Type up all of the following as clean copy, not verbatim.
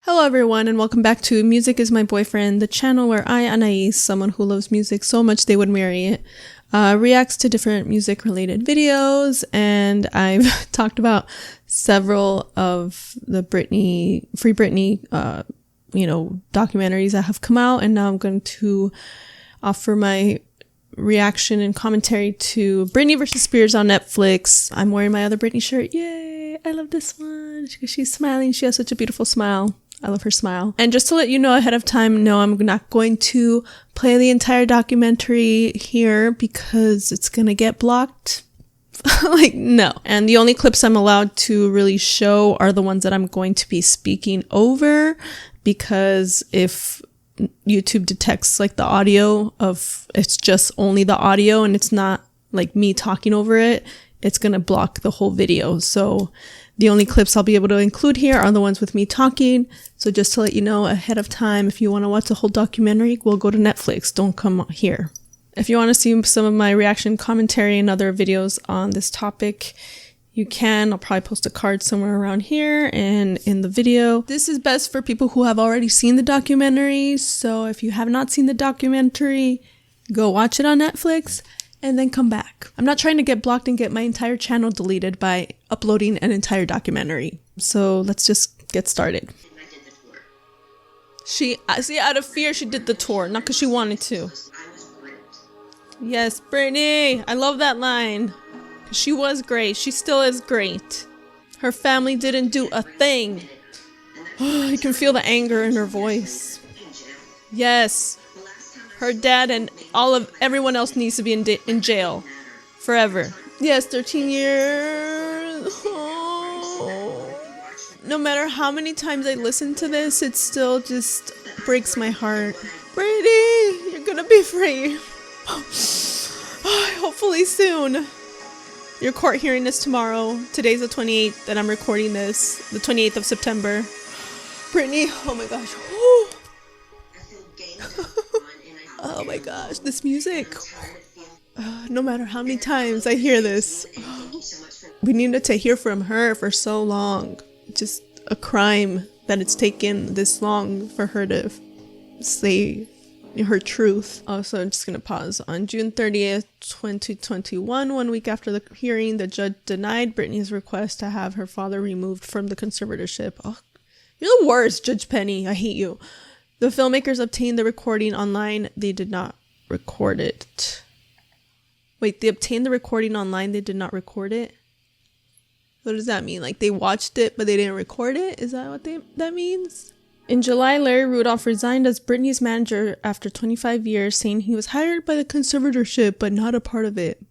Hello everyone and welcome back to Music is My Boyfriend, the channel where I, Anais, someone who loves music so much they would marry it, reacts to different music related videos, and I've talked about several of the Free Britney, documentaries that have come out, and now I'm going to offer my reaction and commentary to Britney vs. Spears on Netflix. I'm wearing my other Britney shirt. Yay! I love this one. She's smiling. She has such a beautiful smile. I love her smile. And just to let you know ahead of time, no, I'm not going to play the entire documentary here because it's gonna get blocked. No. And the only clips I'm allowed to really show are the ones that I'm going to be speaking over, because if YouTube detects like the audio of, it's just only the audio and it's not like me talking over it, it's gonna block the whole video. So the only clips I'll be able to include here are the ones with me talking. So just to let you know ahead of time, if you want to watch the whole documentary, we'll go to Netflix. Don't come here. If you want to see some of my reaction commentary and other videos on this topic, you can. I'll probably post a card somewhere around here and in the video. This is best for people who have already seen the documentary. So if you have not seen the documentary, go watch it on Netflix and then come back. I'm not trying to get blocked and get my entire channel deleted by uploading an entire documentary. So let's just get started. See, out of fear, she did the tour, not because she wanted to. Yes, Britney, I love that line. She was great. She still is great. Her family didn't do a thing. You can feel the anger in her voice. Yes. Her dad and everyone else needs to be in jail forever. Yes, 13 years. Oh. No matter how many times I listen to this, it still just breaks my heart. Britney, you're gonna be free. Hopefully soon. Your court hearing is tomorrow. Today's the 28th and I'm recording this, the 28th of September. Britney, oh my gosh. Oh my gosh, this music. No matter how many times I hear this. We needed to hear from her for so long. Just a crime that it's taken this long for her to say her truth. Also, I'm just going to pause. On June 30th, 2021, 1 week after the hearing, the judge denied Britney's request to have her father removed from the conservatorship. Oh, you're the worst, Judge Penny. I hate you. The filmmakers obtained the recording online. They did not record it. Wait, they obtained the recording online. They did not record it? What does that mean? Like they watched it, but they didn't record it? Is that what that means? In July, Larry Rudolph resigned as Britney's manager after 25 years, saying he was hired by the conservatorship, but not a part of it.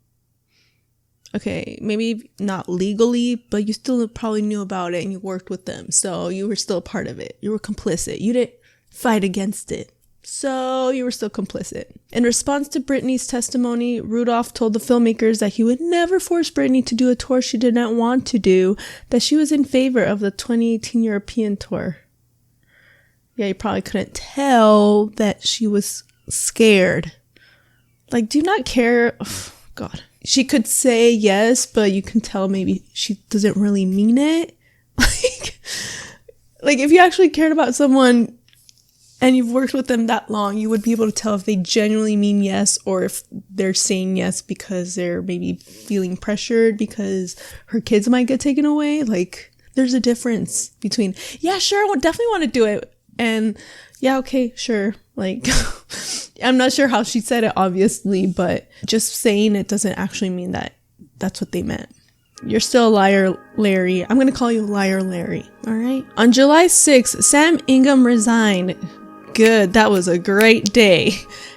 Okay, maybe not legally, but you still probably knew about it and you worked with them. So you were still a part of it. You were complicit. You didn't fight against it. So you were still complicit. In response to Britney's testimony, Rudolph told the filmmakers that he would never force Britney to do a tour she did not want to do, that she was in favor of the 2018 European tour. Yeah, you probably couldn't tell that she was scared. Like, do you not care? Oh, God. She could say yes, but you can tell maybe she doesn't really mean it. Like if you actually cared about someone and you've worked with them that long, you would be able to tell if they genuinely mean yes or if they're saying yes because they're maybe feeling pressured because her kids might get taken away. Like, there's a difference between, yeah, sure, I definitely want to do it, and yeah, okay, sure. Like, I'm not sure how she said it, obviously, but just saying it doesn't actually mean that that's what they meant. You're still a liar, Larry. I'm going to call you Liar Larry, all right? On July 6th, Sam Ingham resigned. Good, that was a great day.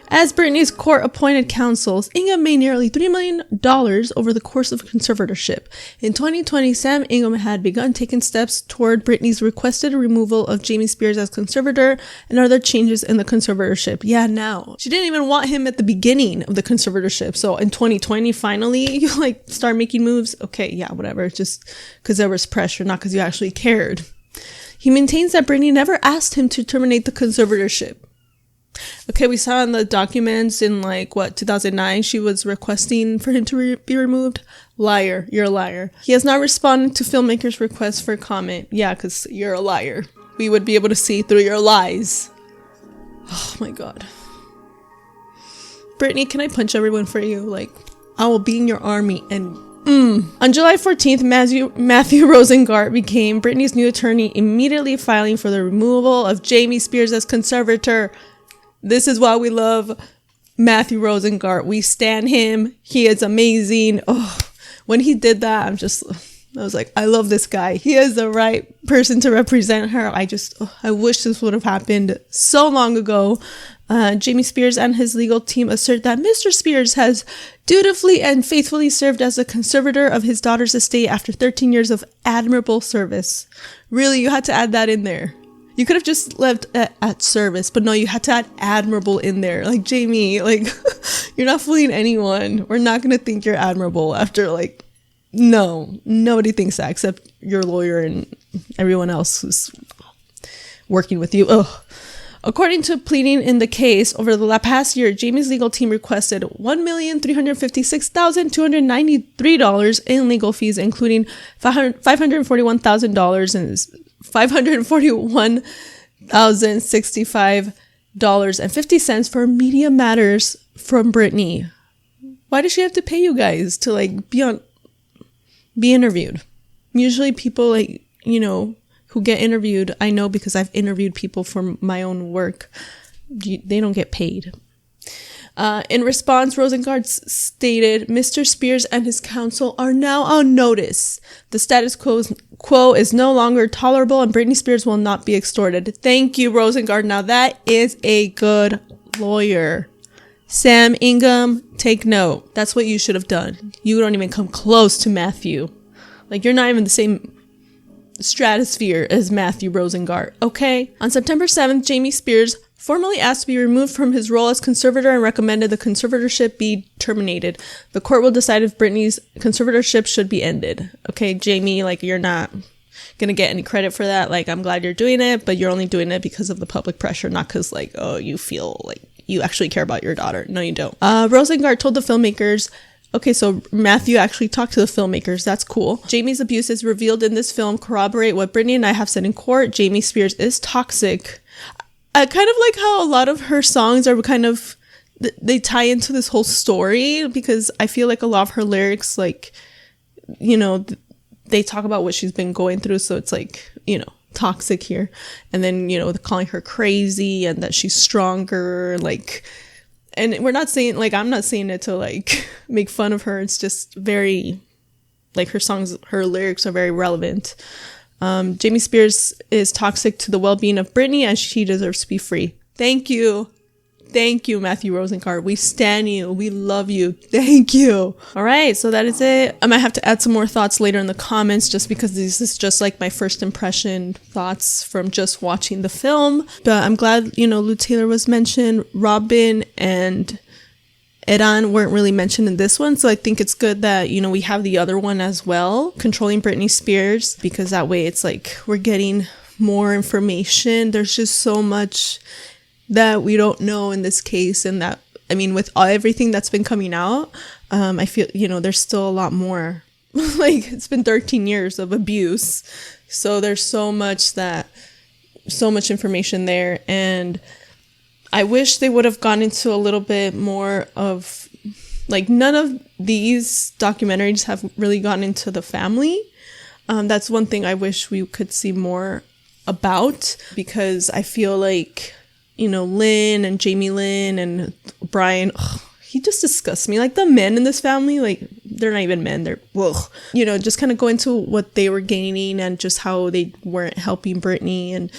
As Britney's court-appointed counsel, Ingham made nearly $3 million over the course of conservatorship. In 2020, Sam Ingham had begun taking steps toward Britney's requested removal of Jamie Spears as conservator and other changes in the conservatorship. Yeah, now. She didn't even want him at the beginning of the conservatorship. So in 2020, finally, you start making moves. Okay, yeah, whatever. Just because there was pressure, not because you actually cared. He maintains that Britney never asked him to terminate the conservatorship. Okay, we saw in the documents in 2009, she was requesting for him to be removed. Liar, you're a liar. He has not responded to filmmakers' requests for comment. Yeah, because you're a liar. we would be able to see through your lies. Oh my God. Brittany, can I punch everyone for you? Like, I will be in your army and On July 14th, Matthew Rosengart became Britney's new attorney, immediately filing for the removal of Jamie Spears as conservator. This is why we love Matthew Rosengart. We stan him. He is amazing. Oh, when he did that, I was like, I love this guy. He is the right person to represent her. I wish this would have happened so long ago. Jamie Spears and his legal team assert that Mr. Spears has dutifully and faithfully served as a conservator of his daughter's estate after 13 years of admirable service. Really, you had to add that in there. You could have just left at service, but no, you had to add admirable in there. Like, Jamie, like, you're not fooling anyone. We're not going to think you're admirable after, like, no, nobody thinks that except your lawyer and everyone else who's working with you. Ugh. According to pleading in the case, over the past year, Jamie's legal team requested $1,356,293 in legal fees, including $541,000 and $541,065.50 for media matters from Britney. Why does she have to pay you guys to like be interviewed? Usually people like, who get interviewed, I know because I've interviewed people for my own work, they don't get paid. In response, Rosengart stated, Mr. Spears and his counsel are now on notice. The status quo is no longer tolerable and Britney Spears will not be extorted. Thank you, Rosengart. Now that is a good lawyer. Sam Ingham, take note. That's what you should have done. You don't even come close to Matthew. Like, you're not even the same stratosphere as Matthew Rosengart, okay? On September 7th, Jamie Spears formally asked to be removed from his role as conservator and recommended the conservatorship be terminated. The court will decide if Britney's conservatorship should be ended. Okay, Jamie, like, you're not gonna get any credit for that. Like, I'm glad you're doing it, but you're only doing it because of the public pressure, not because, like, oh, you feel like you actually care about your daughter. No, you don't. Rosengart told the filmmakers, okay, so Matthew actually talked to the filmmakers. That's cool. Jamie's abuses revealed in this film corroborate what Britney and I have said in court. Jamie Spears is toxic. I kind of like how a lot of her songs are kind of, they tie into this whole story, because I feel like a lot of her lyrics, like, they talk about what she's been going through. So it's like, toxic here. And then, calling her crazy and that she's stronger, like... And we're not saying, like, I'm not saying it to, like, make fun of her. It's just very, like, her songs, her lyrics are very relevant. Jamie Spears is toxic to the well-being of Britney, and she deserves to be free. Thank you. Thank you, Matthew Rosengart. We stan you. We love you. Thank you. All right, so that is it. I might have to add some more thoughts later in the comments, just because this is just like my first impression thoughts from just watching the film. But I'm glad, Lou Taylor was mentioned. Robin and Eran weren't really mentioned in this one. So I think it's good that, we have the other one as well, Controlling Britney Spears, because that way it's like we're getting more information. There's just so much that we don't know in this case, and that, I mean, with everything that's been coming out, I feel, there's still a lot more. Like, it's been 13 years of abuse, so there's so much information there, and I wish they would have gone into a little bit more of, like, none of these documentaries have really gone into the family. That's one thing I wish we could see more about, because I feel like, Lynn and Jamie Lynn and Brian, he just disgusts me. Like, the men in this family, like, they're not even men. They're, just kind of go into what they were gaining and just how they weren't helping Britney, and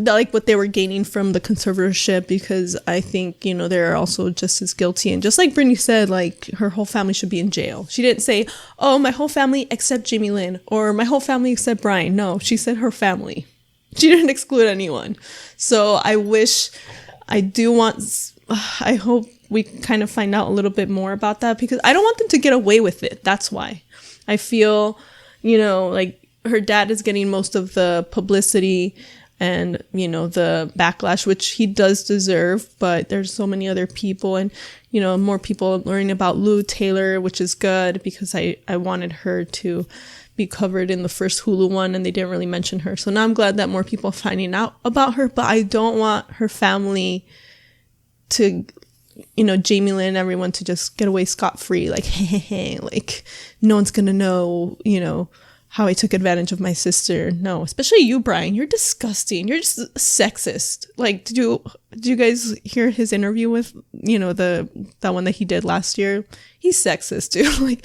like what they were gaining from the conservatorship, because I think, they're also just as guilty. And just like Britney said, like, her whole family should be in jail. She didn't say, oh, my whole family except Jamie Lynn, or my whole family except Brian. No, she said her family. She didn't exclude anyone. So I hope we kind of find out a little bit more about that, because I don't want them to get away with it. That's why I feel, like, her dad is getting most of the publicity and, the backlash, which he does deserve, but there's so many other people, and, more people learning about Lou Taylor, which is good, because I wanted her to be covered in the first Hulu one, and they didn't really mention her. So now I'm glad that more people are finding out about her, but I don't want her family to, you know, Jamie Lynn and everyone to just get away scot-free, like, hey, like, no one's gonna know, you know, how I took advantage of my sister. No, especially you, Brian. You're disgusting. You're just sexist. Like, did you guys hear his interview with, you know, that one that he did last year? He's sexist, dude. Like,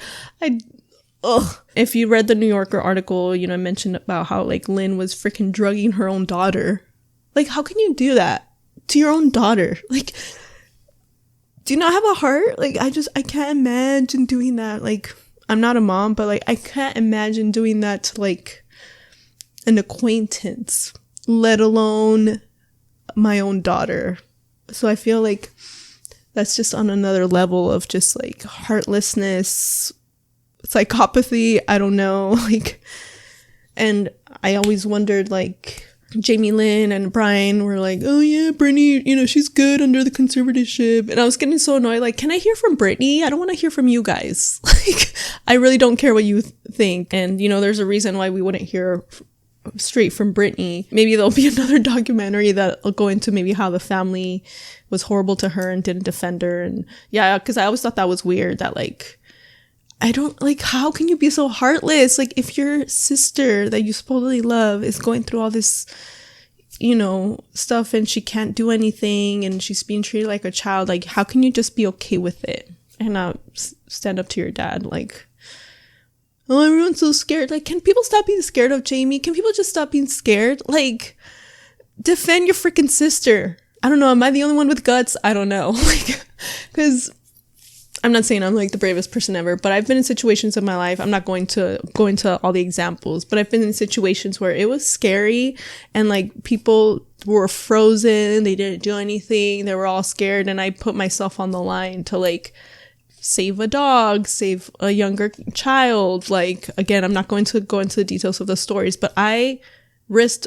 if you read the New Yorker article, you know, I mentioned about how, like, Lynn was freaking drugging her own daughter. Like, how can you do that to your own daughter? Like, do you not have a heart? Like, I can't imagine doing that. Like, I'm not a mom, but, like, I can't imagine doing that to, like, an acquaintance, let alone my own daughter. So I feel like that's just on another level of just, like, heartlessness, psychopathy, I don't know, like, and I always wondered, like, Jamie Lynn and Brian were like, oh yeah, Brittany, you know, she's good under the conservatorship, and I was getting so annoyed, like, can I hear from Brittany? I don't want to hear from you guys. Like, I really don't care what you think, and, you know, there's a reason why we wouldn't hear straight from Brittany. Maybe there'll be another documentary that'll go into maybe how the family was horrible to her and didn't defend her, and yeah, because I always thought that was weird, that, like, I don't, like, how can you be so heartless? Like, if your sister that you supposedly love is going through all this, you know, stuff and she can't do anything and she's being treated like a child, like, how can you just be okay with it and not stand up to your dad? Like, oh, everyone's so scared. Like, can people stop being scared of Jamie? Can people just stop being scared? Like, defend your freaking sister. I don't know. Am I the only one with guts? I don't know. Like, because I'm not saying I'm, like, the bravest person ever, but I've been in situations in my life. I'm not going to go into all the examples, but I've been in situations where it was scary and, like, people were frozen. They didn't do anything. They were all scared. And I put myself on the line to, like, save a dog, save a younger child. Like, again, I'm not going to go into the details of the stories, but I risked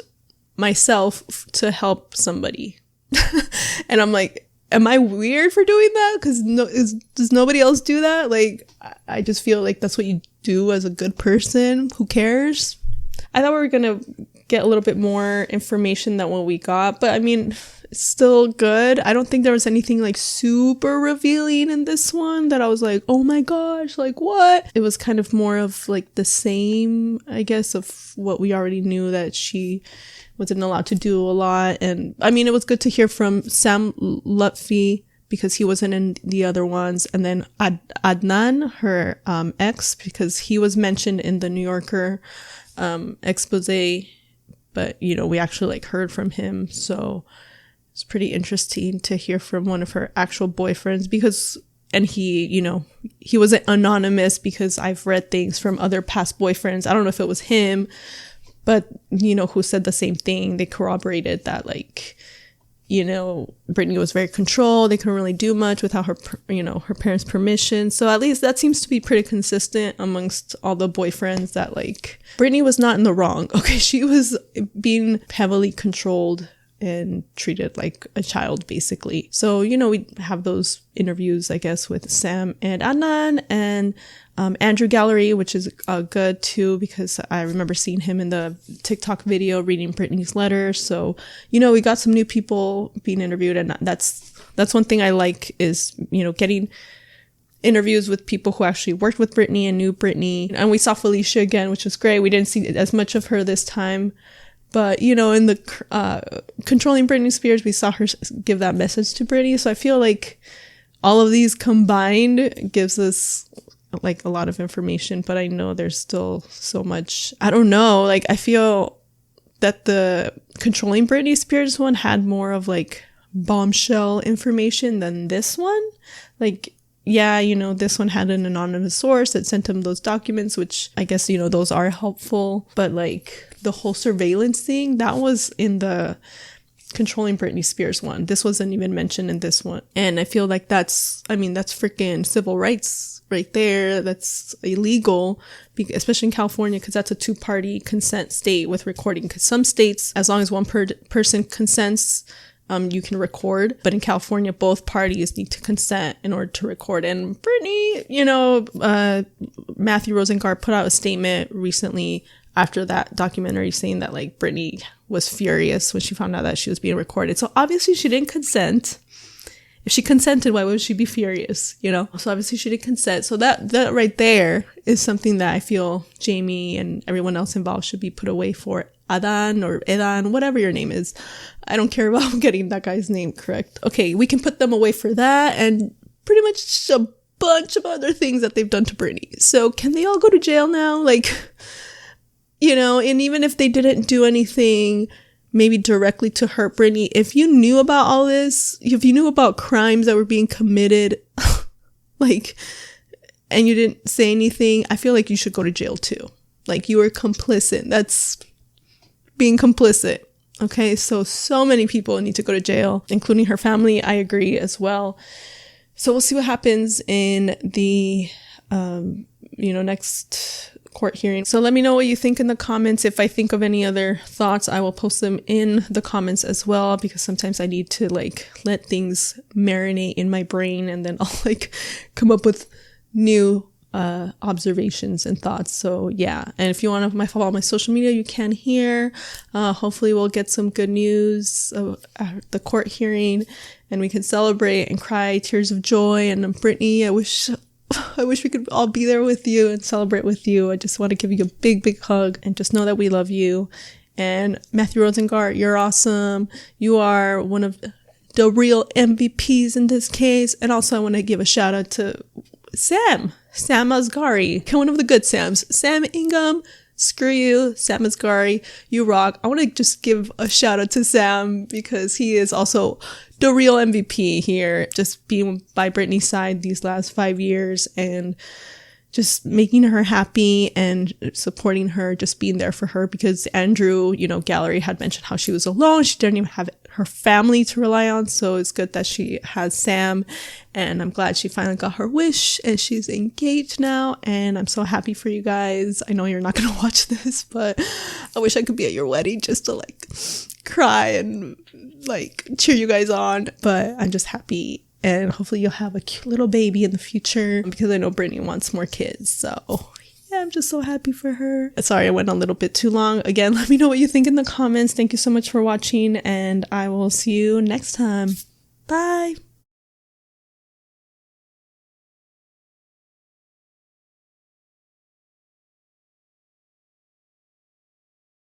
myself to help somebody. And I'm like, am I weird for doing that? Because does nobody else do that? Like, I just feel like that's what you do as a good person. Who cares? I thought we were going to get a little bit more information than what we got. But, I mean, it's still good. I don't think there was anything, like, super revealing in this one that I was like, oh my gosh, like, what? It was kind of more of, like, the same, I guess, of what we already knew, that she wasn't allowed to do a lot. And I mean, it was good to hear from Sam Lutfi because he wasn't in the other ones, and then Adnan, her ex, because he was mentioned in the New Yorker expose, but, you know, we actually, like, heard from him. So it's pretty interesting to hear from one of her actual boyfriends, because, and he, you know, he wasn't anonymous, because I've read things from other past boyfriends. I don't know if it was him, but, you know, who said the same thing. They corroborated that, like, you know, Brittany was very controlled. They couldn't really do much without her, you know, her parents' permission. So at least that seems to be pretty consistent amongst all the boyfriends, that, like, Brittany was not in the wrong. Okay, she was being heavily controlled and treated like a child, basically. So, you know, we have those interviews, I guess, with Sam and Adnan, and Andrew Gallery, which is good too, because I remember seeing him in the TikTok video reading Brittany's letter. So, you know, we got some new people being interviewed, and that's one thing I like, is, you know, getting interviews with people who actually worked with Brittany and knew Brittany. And we saw Felicia again, which was great. We didn't see as much of her this time. But, you know, in the Controlling Britney Spears, we saw her give that message to Britney. So I feel like all of these combined gives us, like, a lot of information. But I know there's still so much. I don't know. Like, I feel that the Controlling Britney Spears one had more of, like, bombshell information than this one. Like, yeah, you know, this one had an anonymous source that sent him those documents, which I guess, you know, those are helpful. But, like, the whole surveillance thing, that was in the Controlling Britney Spears one. This wasn't even mentioned in this one. And I feel like that's freaking civil rights right there. That's illegal, especially in California, because that's a two-party consent state with recording. Because some states, as long as one person consents, you can record, but in California, both parties need to consent in order to record. And Britney, Matthew Rosengart put out a statement recently after that documentary saying that like Britney was furious when she found out that she was being recorded. So obviously she didn't consent. If she consented, why would she be furious? So obviously she didn't consent. So that right there is something that I feel Jamie and everyone else involved should be put away for. Adan or Edan, whatever your name is. I don't care about getting that guy's name correct. Okay, we can put them away for that and pretty much a bunch of other things that they've done to Britney. So can they all go to jail now? Like, and even if they didn't do anything maybe directly to hurt Britney, if you knew about all this, if you knew about crimes that were being committed, and you didn't say anything, I feel like you should go to jail too. Like, you were complicit. That's being complicit. Okay, so many people need to go to jail, including her family. I agree as well. So we'll see what happens in the, next court hearing. So let me know what you think in the comments. If I think of any other thoughts, I will post them in the comments as well, because sometimes I need to let things marinate in my brain and then I'll come up with new observations and thoughts. So yeah, and if you want to follow my social media, you can here. Hopefully we'll get some good news at the court hearing and we can celebrate and cry tears of joy. And Britney, I wish we could all be there with you and celebrate with you. I just want to give you a big hug and just know that we love you. And Matthew Rosengart, you're awesome. You are one of the real MVPs in this case. And also I want to give a shout out to Sam Asghari, one of the good Sams. Sam Ingham, screw you. Sam Asghari, you rock. I want to just give a shout out to Sam because he is also the real MVP here, just being by Britney's side these last 5 years and just making her happy and supporting her, just being there for her, because Andrew, Gallery had mentioned how she was alone. She didn't even have her family to rely on. So it's good that she has Sam, and I'm glad she finally got her wish and she's engaged now. And I'm so happy for you guys. I know you're not going to watch this, but I wish I could be at your wedding just to cry and cheer you guys on. But I'm just happy. And hopefully you'll have a cute little baby in the future, because I know Britney wants more kids. So yeah, I'm just so happy for her. Sorry, I went on a little bit too long. Again, let me know what you think in the comments. Thank you so much for watching, and I will see you next time. Bye.